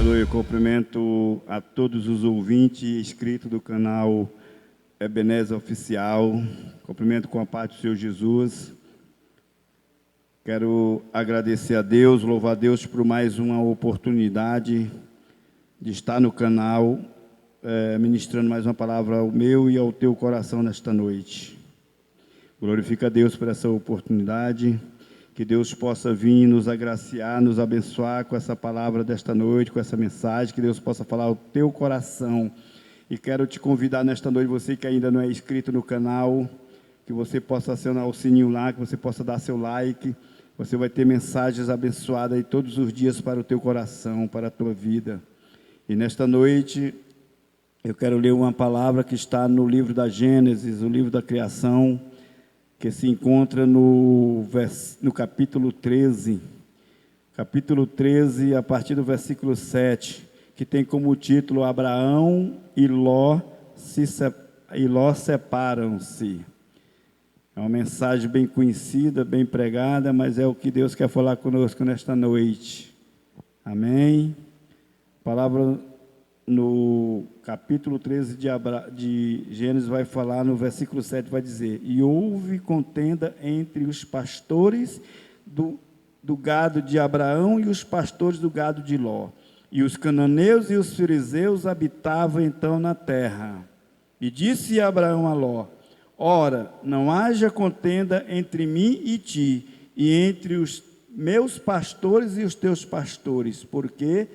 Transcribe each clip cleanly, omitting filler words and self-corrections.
abençoe. Eu cumprimento a todos os ouvintes inscritos do canal Ebenezer Oficial. Cumprimento com a paz do Senhor Jesus. Quero agradecer a Deus, louvar a Deus por mais uma oportunidade de estar no canal, ministrando mais uma palavra ao meu e ao teu coração nesta noite. Glorifica a Deus por essa oportunidade. Que Deus possa vir nos agraciar, nos abençoar com essa palavra desta noite, com essa mensagem, que Deus possa falar ao teu coração. E quero te convidar nesta noite, você que ainda não é inscrito no canal, que você possa acionar o sininho lá, que você possa dar seu like. Você vai ter mensagens abençoadas aí todos os dias para o teu coração, para a tua vida. E nesta noite, eu quero ler uma palavra que está no livro da Gênesis, o livro da criação, que se encontra no capítulo 13, a partir do versículo 7, que tem como título Abraão e Ló separam-se. É uma mensagem bem conhecida, bem pregada, mas é o que Deus quer falar conosco nesta noite. Amém? A palavra no capítulo 13 de Gênesis vai falar, no versículo 7 vai dizer: e houve contenda entre os pastores do gado de Abraão e os pastores do gado de Ló. E os cananeus e os fariseus habitavam então na terra. E disse Abraão a Ló: ora, não haja contenda entre mim e ti, e entre os meus pastores e os teus pastores, porque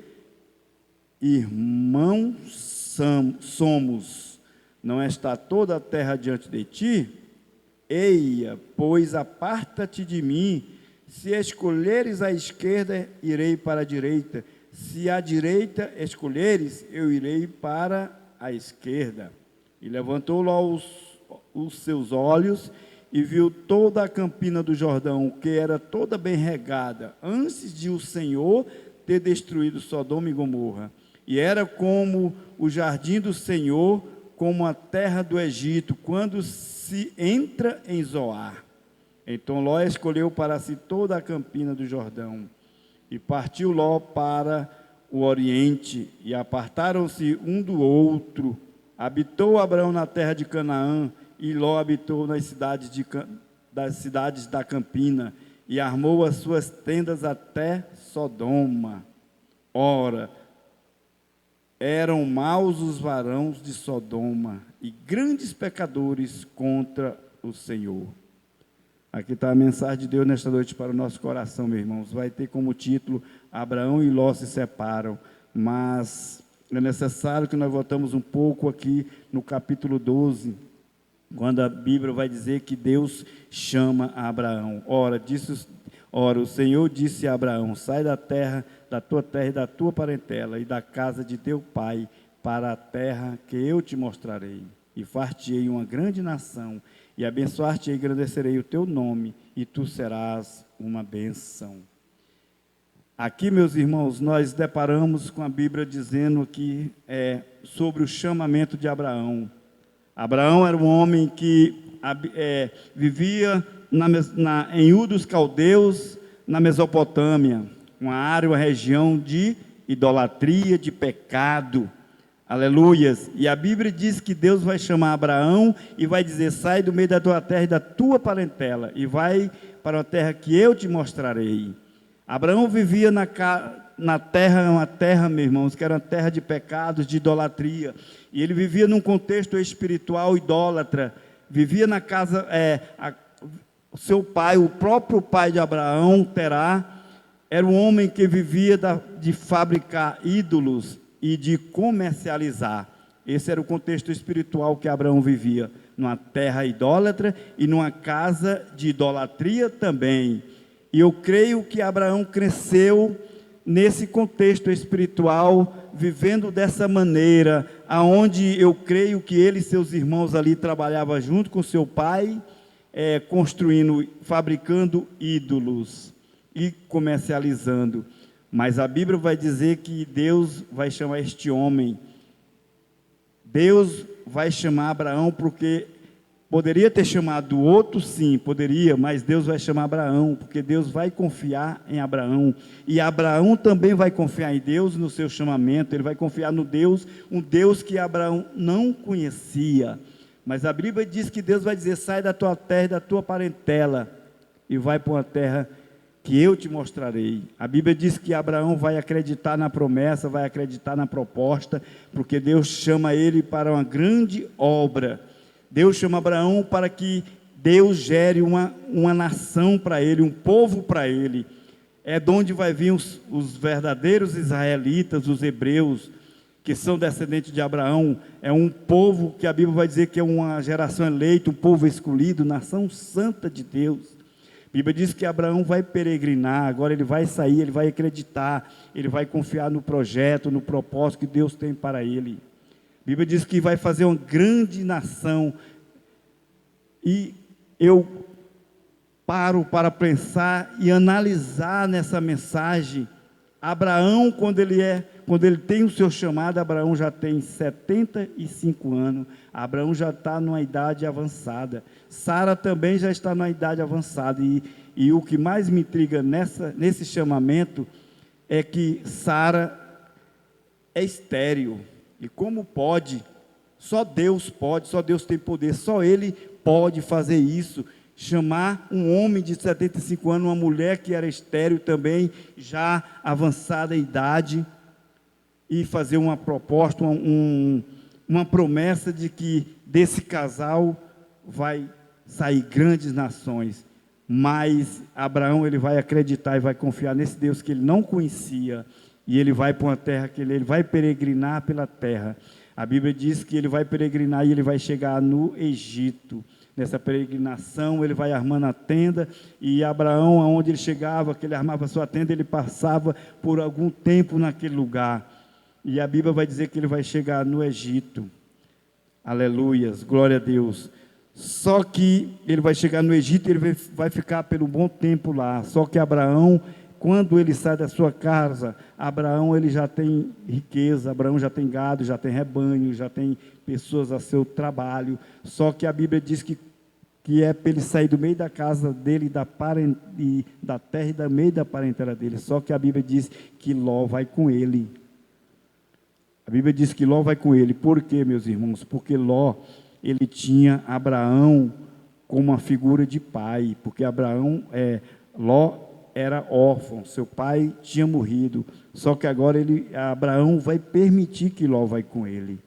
irmãos somos. Não está toda a terra diante de ti? Eia, pois aparta-te de mim. Se escolheres a esquerda, irei para a direita. Se a direita escolheres, eu irei para a esquerda. E levantou Ló os seus olhos e viu toda a campina do Jordão, que era toda bem regada, antes de o Senhor ter destruído Sodoma e Gomorra. E era como o jardim do Senhor, como a terra do Egito, quando se entra em Zoar. Então Ló escolheu para si toda a campina do Jordão. E partiu Ló para o oriente, e apartaram-se um do outro. Habitou Abraão na terra de Canaã, e Ló habitou das cidades da campina, e armou as suas tendas até Sodoma. Ora, eram maus os varões de Sodoma, e grandes pecadores contra o Senhor. Aqui está a mensagem de Deus nesta noite para o nosso coração, meus irmãos. Vai ter como título: Abraão e Ló se separam. Mas é necessário que nós voltamos um pouco aqui no capítulo 12, quando a Bíblia vai dizer que Deus chama a Abraão. Ora, o Senhor disse a Abraão: sai da tua terra e da tua parentela e da casa de teu pai, para a terra que eu te mostrarei. E far-te-ei uma grande nação, e abençoar-te-ei e engrandecerei o teu nome, e tu serás uma bênção. Aqui, meus irmãos, nós deparamos com a Bíblia dizendo que sobre o chamamento de Abraão. Abraão era um homem que vivia em Ur dos Caldeus, na Mesopotâmia, uma área, uma região de idolatria, de pecado. Aleluias. E a Bíblia diz que Deus vai chamar Abraão e vai dizer: sai do meio da tua terra e da tua parentela, e vai para a terra que eu te mostrarei. Abraão vivia na terra, uma terra, meus irmãos, que era uma terra de pecados, de idolatria. E ele vivia num contexto espiritual idólatra. Vivia na casa, o seu pai, o próprio pai de Abraão, Terá, era um homem que vivia de fabricar ídolos e de comercializar. Esse era o contexto espiritual que Abraão vivia, numa terra idólatra e numa casa de idolatria também. E eu creio que Abraão cresceu nesse contexto espiritual, vivendo dessa maneira, aonde eu creio que ele e seus irmãos ali trabalhavam junto com seu pai, construindo, fabricando ídolos e comercializando. Mas a Bíblia vai dizer que Deus vai chamar este homem, Deus vai chamar Abraão, porque Poderia ter chamado o outro, sim, poderia, mas Deus vai chamar Abraão, porque Deus vai confiar em Abraão, e Abraão também vai confiar em Deus no seu chamamento, ele vai confiar no Deus, um Deus que Abraão não conhecia, mas a Bíblia diz que Deus vai dizer: sai da tua terra e da tua parentela, e vai para uma terra que eu te mostrarei. A Bíblia diz que Abraão vai acreditar na promessa, vai acreditar na proposta, porque Deus chama ele para uma grande obra. Deus chama Abraão para que Deus gere uma nação para ele, um povo para ele. É de onde vai vir os verdadeiros israelitas, os hebreus, que são descendentes de Abraão. É um povo que a Bíblia vai dizer que é uma geração eleita, um povo escolhido, nação santa de Deus. A Bíblia diz que Abraão vai peregrinar, agora ele vai sair, ele vai acreditar, ele vai confiar no projeto, no propósito que Deus tem para ele. A Bíblia diz que vai fazer uma grande nação, e eu paro para pensar e analisar nessa mensagem. Abraão, quando ele tem o seu chamado, Abraão já tem 75 anos, Abraão já está numa idade avançada, Sara também já está numa idade avançada, e o que mais me intriga nesse chamamento é que Sara é estéril. E como pode? Só Deus pode, só Deus tem poder, só Ele pode fazer isso, chamar um homem de 75 anos, uma mulher que era estéril também, já avançada idade, e fazer uma proposta, uma promessa de que desse casal vai sair grandes nações. Mas Abraão, ele vai acreditar e vai confiar nesse Deus que ele não conhecia, e ele vai para uma terra que ele vai peregrinar pela terra. A Bíblia diz que ele vai peregrinar e ele vai chegar no Egito. Nessa peregrinação, ele vai armando a tenda, e Abraão, aonde ele chegava, que ele armava a sua tenda, ele passava por algum tempo naquele lugar. E a Bíblia vai dizer que ele vai chegar no Egito. Aleluias, glória a Deus. Só que ele vai chegar no Egito, ele vai ficar pelo bom tempo lá. Só que Abraão, quando ele sai da sua casa, Abraão ele já tem riqueza, Abraão já tem gado, já tem rebanho, já tem pessoas a seu trabalho. Só que a Bíblia diz que é para ele sair do meio da casa dele, da terra e do meio da parentela dele. Só que a Bíblia diz que Ló vai com ele. A Bíblia diz que Ló vai com ele. Por quê, meus irmãos? Porque Ló, ele tinha Abraão como uma figura de pai, porque Ló era órfão, seu pai tinha morrido, só que agora Abraão vai permitir que Ló vai com ele.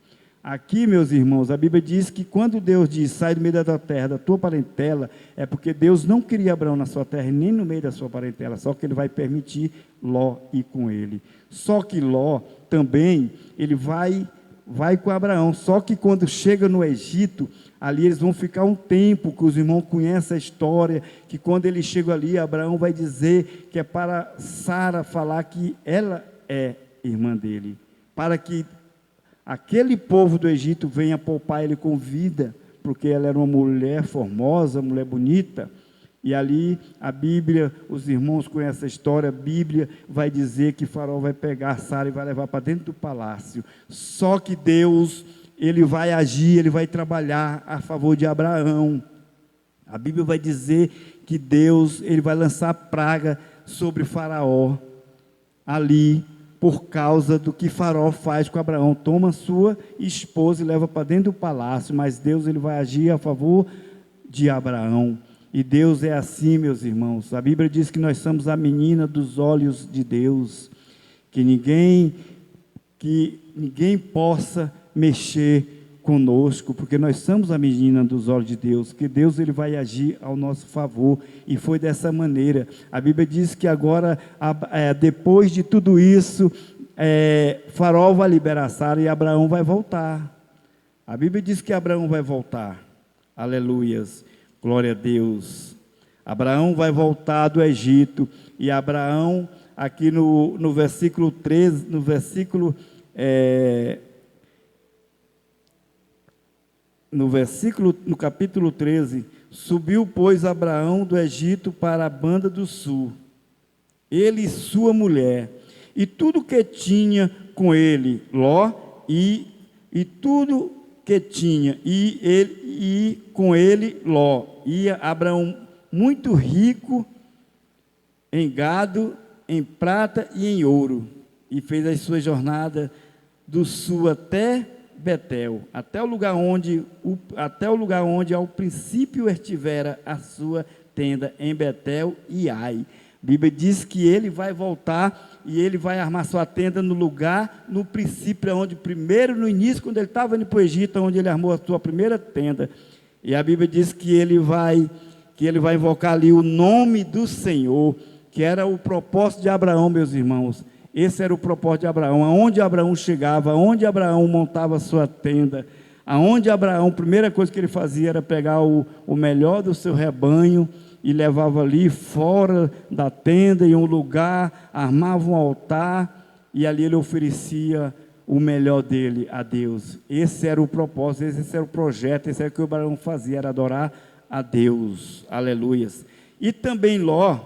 Aqui, meus irmãos, a Bíblia diz que quando Deus diz: sai do meio da tua terra, da tua parentela, é porque Deus não queria Abraão na sua terra, nem no meio da sua parentela, só que ele vai permitir Ló ir com ele. Só que Ló também, ele vai com Abraão, só que quando chega no Egito, ali eles vão ficar um tempo, que os irmãos conhecem a história, que quando eles chegam ali, Abraão vai dizer que é para Sara falar que ela é irmã dele, para que aquele povo do Egito venha poupar ele com vida, porque ela era uma mulher formosa, mulher bonita. E ali a Bíblia, os irmãos conhecem a história, a Bíblia vai dizer que Faraó vai pegar Sara e vai levar para dentro do palácio. Só que Deus, ele vai agir, ele vai trabalhar a favor de Abraão. A Bíblia vai dizer que Deus, ele vai lançar praga sobre Faraó, ali, por causa do que Faraó faz com Abraão. Toma sua esposa e leva para dentro do palácio, mas Deus, ele vai agir a favor de Abraão. E Deus é assim, meus irmãos. A Bíblia diz que nós somos a menina dos olhos de Deus, que ninguém possa mexer conosco, porque nós somos a menina dos olhos de Deus, que Deus ele vai agir ao nosso favor, e foi dessa maneira. A Bíblia diz que agora, depois de tudo isso, Faraó vai liberar Sara e Abraão vai voltar. A Bíblia diz que Abraão vai voltar. Aleluias. Glória a Deus. Abraão vai voltar do Egito, e Abraão, aqui no versículo 13, no capítulo 13, subiu, pois, Abraão do Egito para a banda do sul, ele e sua mulher, e tudo que tinha com ele, Ló, e tudo que tinha, e com ele Ló. Ia Abraão muito rico em gado, em prata e em ouro, e fez a sua jornada do sul até Betel, até o lugar onde ao princípio estivera a sua tenda, em Betel e Ai. A Bíblia diz que ele vai voltar e ele vai armar sua tenda no lugar, no princípio, onde primeiro, no início, quando ele estava indo para o Egito, onde ele armou a sua primeira tenda. E a Bíblia diz que ele vai invocar ali o nome do Senhor, que era o propósito de Abraão, meus irmãos. Esse era o propósito de Abraão. Aonde Abraão chegava, aonde Abraão montava a sua tenda, aonde Abraão, a primeira coisa que ele fazia era pegar o melhor do seu rebanho e levava ali fora da tenda, em um lugar, armava um altar, e ali ele oferecia o melhor dele a Deus. Esse era o propósito, esse era o projeto, esse era o que o Abraão fazia, era adorar a Deus. Aleluias. E também Ló,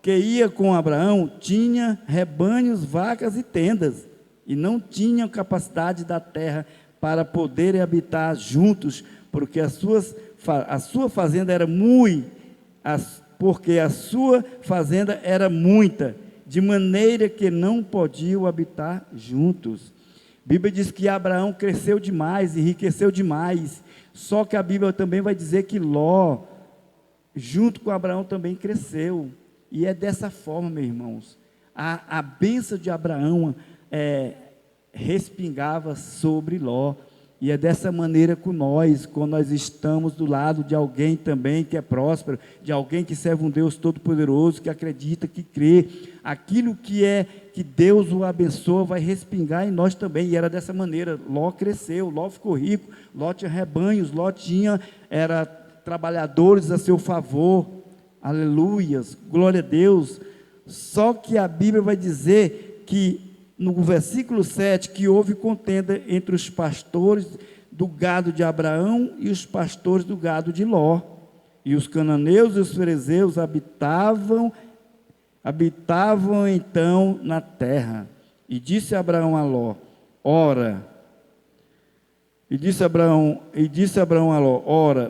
que ia com Abraão, tinha rebanhos, vacas e tendas, e não tinham capacidade da terra para poderem habitar juntos, porque a sua fazenda era muita, de maneira que não podiam habitar juntos. A Bíblia diz que Abraão cresceu demais, enriqueceu demais, só que a Bíblia também vai dizer que Ló, junto com Abraão, também cresceu. E é dessa forma, meus irmãos, a bênção de Abraão respingava sobre Ló, e é dessa maneira com nós, quando nós estamos do lado de alguém também que é próspero, de alguém que serve um Deus todo-poderoso, que acredita, que crê, aquilo que Deus o abençoa, vai respingar em nós também. E era dessa maneira. Ló cresceu, Ló ficou rico, Ló tinha rebanhos, Ló tinha trabalhadores a seu favor. Aleluias, glória a Deus. Só que a Bíblia vai dizer que no versículo 7, que houve contenda entre os pastores do gado de Abraão e os pastores do gado de Ló, e os cananeus e os ferezeus habitavam então na terra. E disse Abraão a Ló, ora,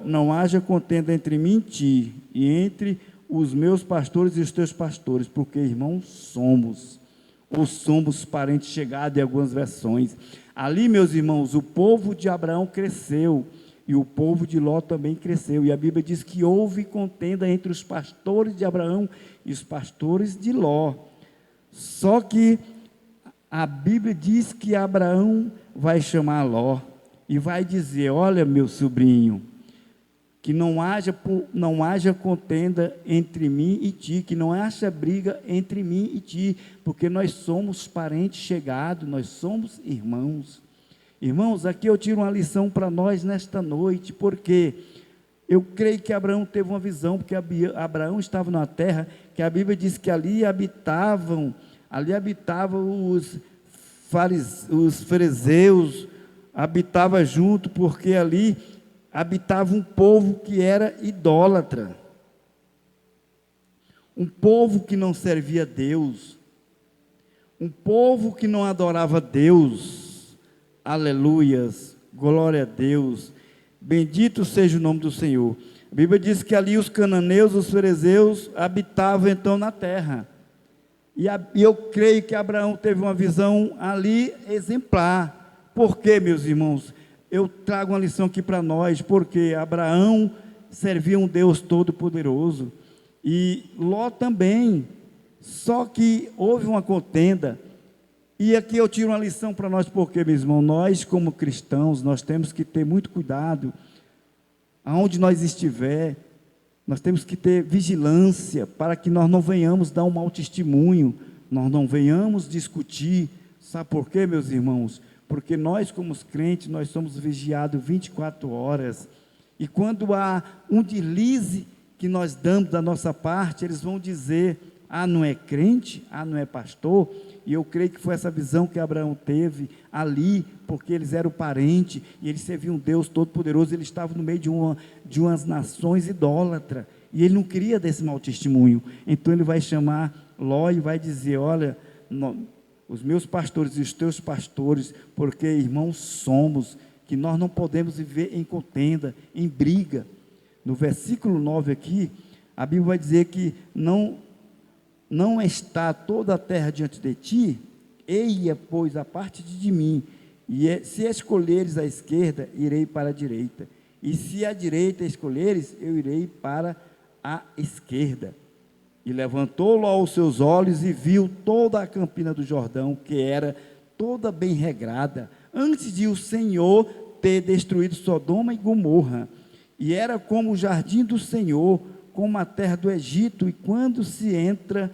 não haja contenda entre mim e ti, e entre os meus pastores e os teus pastores, porque irmãos somos, ou somos parentes chegados, em algumas versões. Ali, meus irmãos, o povo de Abraão cresceu, e o povo de Ló também cresceu, e a Bíblia diz que houve contenda entre os pastores de Abraão e os pastores de Ló. Só que a Bíblia diz que Abraão vai chamar Ló, e vai dizer, olha, meu sobrinho, que não haja contenda entre mim e ti, que não haja briga entre mim e ti, porque nós somos parentes chegados, nós somos irmãos. Irmãos, aqui eu tiro uma lição para nós nesta noite, porque eu creio que Abraão teve uma visão, porque Abraão estava numa terra que a Bíblia diz que ali habitavam os fariseus, habitava junto, porque ali habitava um povo que era idólatra, um povo que não servia a Deus, um povo que não adorava Deus. Aleluias, glória a Deus, bendito seja o nome do Senhor. A Bíblia diz que ali os cananeus, os ferezeus habitavam então na terra, e eu creio que Abraão teve uma visão ali exemplar. Por quê, meus irmãos? Eu trago uma lição aqui para nós, porque Abraão servia um Deus todo-poderoso, e Ló também, só que houve uma contenda, e aqui eu tiro uma lição para nós, porque, meus irmãos, nós como cristãos, nós temos que ter muito cuidado, aonde nós estiver, nós temos que ter vigilância, para que nós não venhamos dar um mau testemunho, nós não venhamos discutir. Sabe por quê, meus irmãos? Porque nós, como os crentes, nós somos vigiados 24 horas, e quando há um deslize que nós damos da nossa parte, eles vão dizer, não é crente, não é pastor, e eu creio que foi essa visão que Abraão teve ali, porque eles eram parentes, e eles serviam um Deus todo-poderoso, eles estavam no meio de umas nações idólatras, e ele não queria desse mau testemunho. Então ele vai chamar Ló e vai dizer, olha, os meus pastores e os teus pastores, porque irmãos somos, que nós não podemos viver em contenda, em briga. No versículo 9 aqui, a Bíblia vai dizer que não está toda a terra diante de ti, eia, pois, a parte de mim, e se escolheres a esquerda, irei para a direita, e se a direita escolheres, eu irei para a esquerda. E levantou Ló os seus olhos e viu toda a campina do Jordão, que era toda bem regrada, antes de o Senhor ter destruído Sodoma e Gomorra, e era como o jardim do Senhor, como a terra do Egito, e quando se entra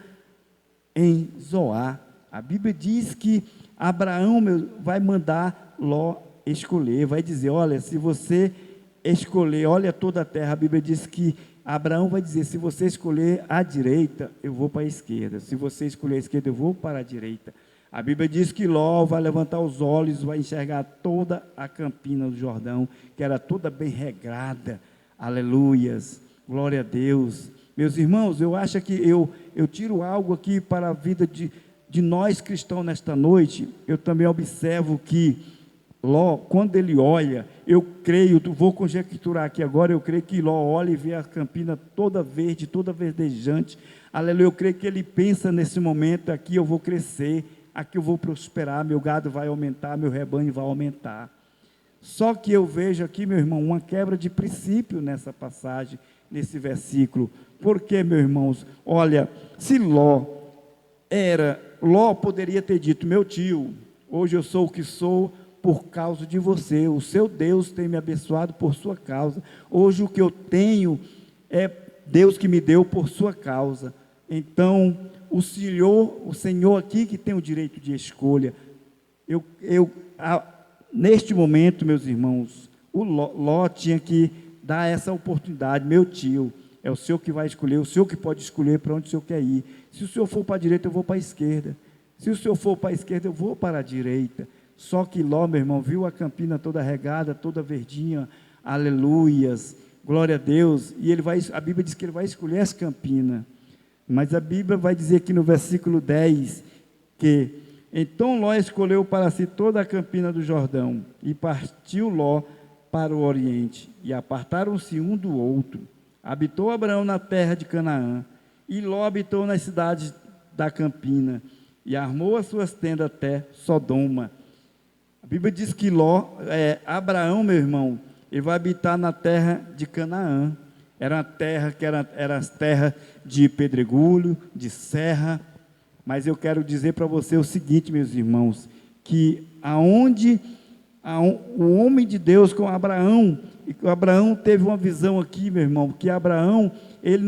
em Zoar. A Bíblia diz que Abraão vai mandar Ló escolher, vai dizer, olha, se você escolher, olha toda a terra, a Bíblia diz que Abraão vai dizer, se você escolher a direita, eu vou para a esquerda, se você escolher a esquerda, eu vou para a direita. A Bíblia diz que Ló vai levantar os olhos, vai enxergar toda a campina do Jordão, que era toda bem regrada, aleluias, glória a Deus. Meus irmãos, eu acho que eu tiro algo aqui para a vida de nós cristãos nesta noite. Eu também observo que Ló, quando ele olha, eu creio, vou conjecturar aqui agora, eu creio que Ló olha e vê a campina toda verde, toda verdejante, aleluia, eu creio que ele pensa nesse momento, aqui eu vou crescer, aqui eu vou prosperar, meu gado vai aumentar, meu rebanho vai aumentar. Só que eu vejo aqui, meu irmão, uma quebra de princípio nessa passagem, nesse versículo. Por quê, meus irmãos? Olha, se Ló poderia ter dito, meu tio, hoje eu sou o que sou por causa de você, o seu Deus tem me abençoado por sua causa, hoje o que eu tenho é Deus que me deu por sua causa. Então, o Senhor aqui que tem o direito de escolha. Neste momento, meus irmãos, o Ló tinha que dar essa oportunidade. Meu tio, é o Senhor que vai escolher, o Senhor que pode escolher para onde o Senhor quer ir. Se o Senhor for para a direita, eu vou para a esquerda. Se o Senhor for para a esquerda, eu vou para a direita. Só que Ló, meu irmão, viu a campina toda regada, toda verdinha, aleluias, glória a Deus, e a Bíblia diz que ele vai escolher essa campina. Mas a Bíblia vai dizer aqui no versículo 10, que então Ló escolheu para si toda a campina do Jordão, e partiu Ló para o oriente, e apartaram-se um do outro. Habitou Abraão na terra de Canaã, e Ló habitou nas cidades da campina, e armou as suas tendas até Sodoma. A Bíblia diz que Abraão, meu irmão, ele vai habitar na terra de Canaã. Era uma terra que era terra de pedregulho, de serra. Mas eu quero dizer para você o seguinte, meus irmãos, que o homem de Deus com Abraão, e Abraão teve uma visão aqui, meu irmão, que Abraão, ele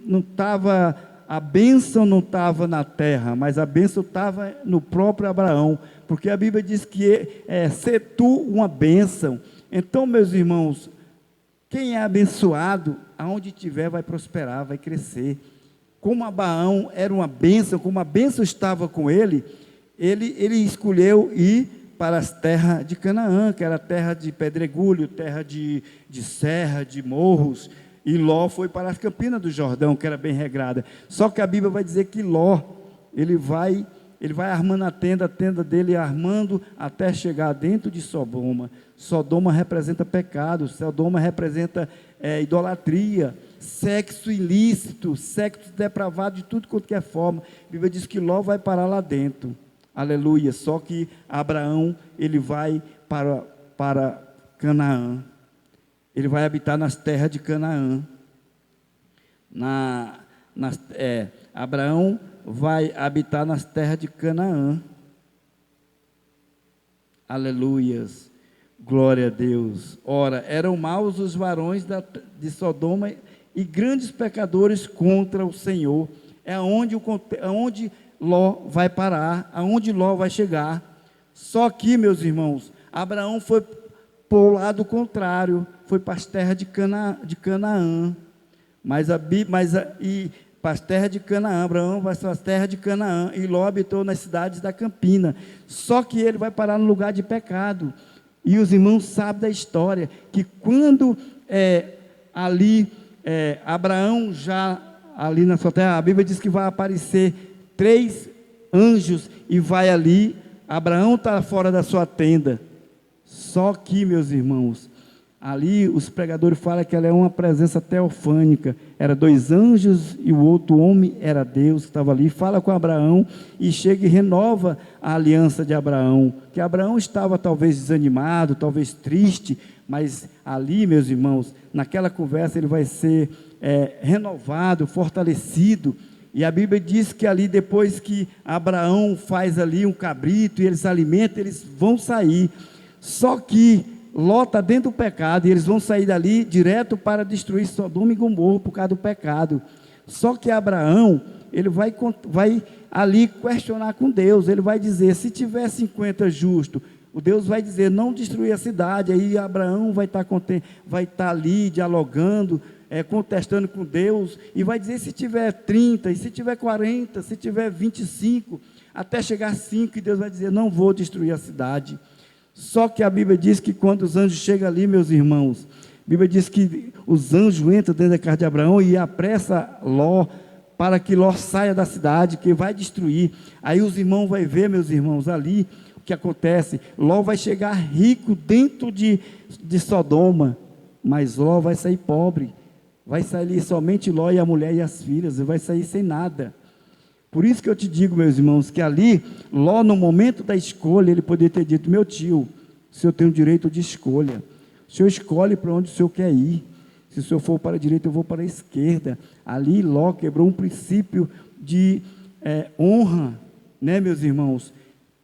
não estava, a bênção não estava na terra, mas a bênção estava no próprio Abraão, porque a Bíblia diz que ser tu uma bênção. Então, meus irmãos, quem é abençoado, aonde estiver vai prosperar, vai crescer. Como Abraão era uma bênção, como a bênção estava com ele escolheu ir para as terras de Canaã, que era terra de pedregulho, terra de serra, de morros, e Ló foi para as campinas do Jordão, que era bem regrada. Só que a Bíblia vai dizer que Ló, ele vai armando a tenda dele, armando até chegar dentro de Sodoma. Sodoma representa pecado, Sodoma representa idolatria, sexo ilícito, sexo depravado de tudo quanto é forma. A Bíblia diz que Ló vai parar lá dentro, aleluia. Só que Abraão, ele vai para Canaã, ele vai habitar nas terras de Canaã. Abraão vai habitar nas terras de Canaã, aleluias, glória a Deus. Ora, eram maus os varões de Sodoma e grandes pecadores contra o Senhor. É aonde Ló vai parar, aonde Ló vai chegar. Só que, meus irmãos, Abraão foi para o lado contrário, foi para as terras de Canaã, para as terras de Canaã. Abraão vai para as terras de Canaã, e Ló habitou nas cidades da campina. Só que ele vai parar no lugar de pecado. E os irmãos sabem da história, que quando Abraão já ali na sua terra, a Bíblia diz que vai aparecer 3 anjos, e vai ali, Abraão está fora da sua tenda, Só que, meus irmãos, ali os pregadores falam que ela é uma presença teofânica, era 2 anjos e o outro homem era Deus que estava ali, fala com Abraão e chega e renova a aliança de Abraão, que Abraão estava talvez desanimado, talvez triste, mas ali, meus irmãos, naquela conversa ele vai ser renovado, fortalecido, e a Bíblia diz que ali depois que Abraão faz ali um cabrito e eles se alimentam, eles vão sair, só que Ló está dentro do pecado, e eles vão sair dali direto para destruir Sodoma e Gomorra por causa do pecado. Só que Abraão, ele vai ali questionar com Deus, ele vai dizer, se tiver 50 justos, o Deus vai dizer, não destruir a cidade, aí Abraão vai estar ali dialogando, contestando com Deus, e vai dizer, se tiver 30, e se tiver 40, se tiver 25, até chegar 5, e Deus vai dizer, não vou destruir a cidade. Só que a Bíblia diz que quando os anjos chegam ali, meus irmãos, a Bíblia diz que os anjos entram dentro da casa de Abraão e apressa Ló, para que Ló saia da cidade, que vai destruir. Aí os irmãos vão ver, meus irmãos, ali, o que acontece, Ló vai chegar rico dentro de Sodoma, mas Ló vai sair pobre, vai sair somente Ló e a mulher e as filhas, vai sair sem nada. Por isso que eu te digo, meus irmãos, que ali, Ló, no momento da escolha, ele poderia ter dito, meu tio, o senhor tem o direito de escolha, o senhor escolhe para onde o senhor quer ir, se o senhor for para a direita, eu vou para a esquerda. Ali, Ló quebrou um princípio de honra, né, meus irmãos?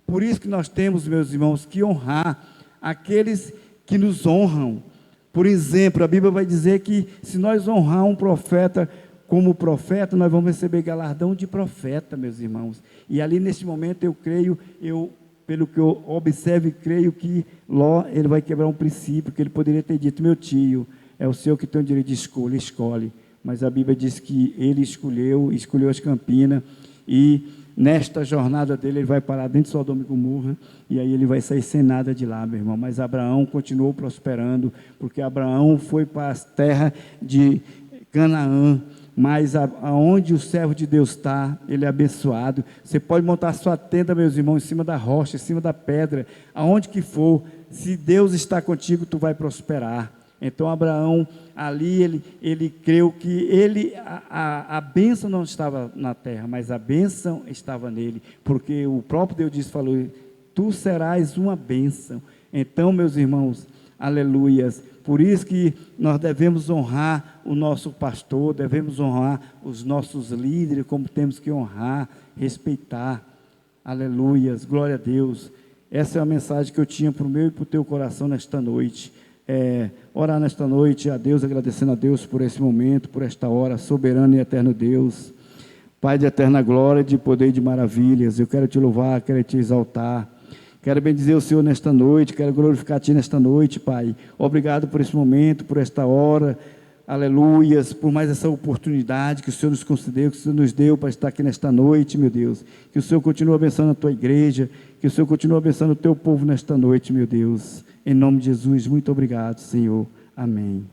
Por isso que nós temos, meus irmãos, que honrar aqueles que nos honram. Por exemplo, a Bíblia vai dizer que se nós honrar um profeta como profeta, nós vamos receber galardão de profeta, meus irmãos. E ali nesse momento eu creio, pelo que eu observo, creio que Ló, ele vai quebrar um princípio, que ele poderia ter dito, meu tio, é o senhor que tem o direito de escolha, escolhe. Mas a Bíblia diz que ele escolheu as Campinas, e nesta jornada dele, ele vai parar dentro de Sodoma e Gomorra, e aí ele vai sair sem nada de lá, meu irmão. Mas Abraão continuou prosperando, porque Abraão foi para a terra de Canaã, mas aonde o servo de Deus está, ele é abençoado. Você pode montar sua tenda, meus irmãos, em cima da rocha, em cima da pedra, aonde que for, se Deus está contigo, tu vai prosperar. Então Abraão, ali, ele creu que a bênção não estava na terra, mas a bênção estava nele, porque o próprio Deus falou, tu serás uma bênção. Então, meus irmãos, aleluias, por isso que nós devemos honrar o nosso pastor, devemos honrar os nossos líderes, como temos que honrar, respeitar, aleluias, glória a Deus. Essa é a mensagem que eu tinha para o meu e para o teu coração nesta noite, orar nesta noite a Deus, agradecendo a Deus por esse momento, por esta hora, soberano e eterno Deus, Pai de eterna glória, de poder e de maravilhas, eu quero te louvar, quero te exaltar, quero bendizer o Senhor nesta noite, quero glorificar a Ti nesta noite, Pai. Obrigado por esse momento, por esta hora, aleluias, por mais essa oportunidade que o Senhor nos concedeu, que o Senhor nos deu para estar aqui nesta noite, meu Deus. Que o Senhor continue abençoando a Tua igreja, que o Senhor continue abençoando o Teu povo nesta noite, meu Deus. Em nome de Jesus, muito obrigado, Senhor. Amém.